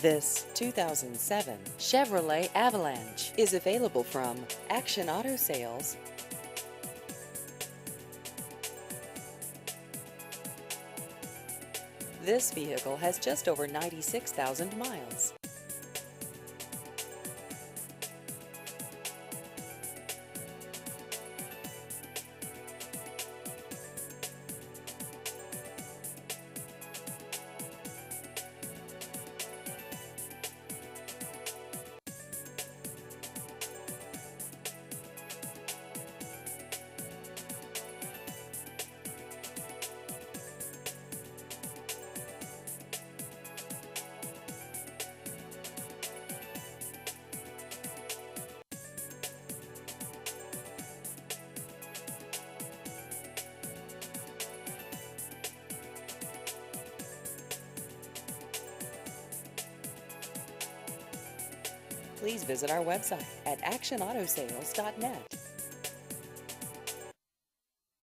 This 2007 Chevrolet Avalanche is available from Action Auto Sales. This vehicle has just over 96,000 miles. Please visit our website at actionautosales.net.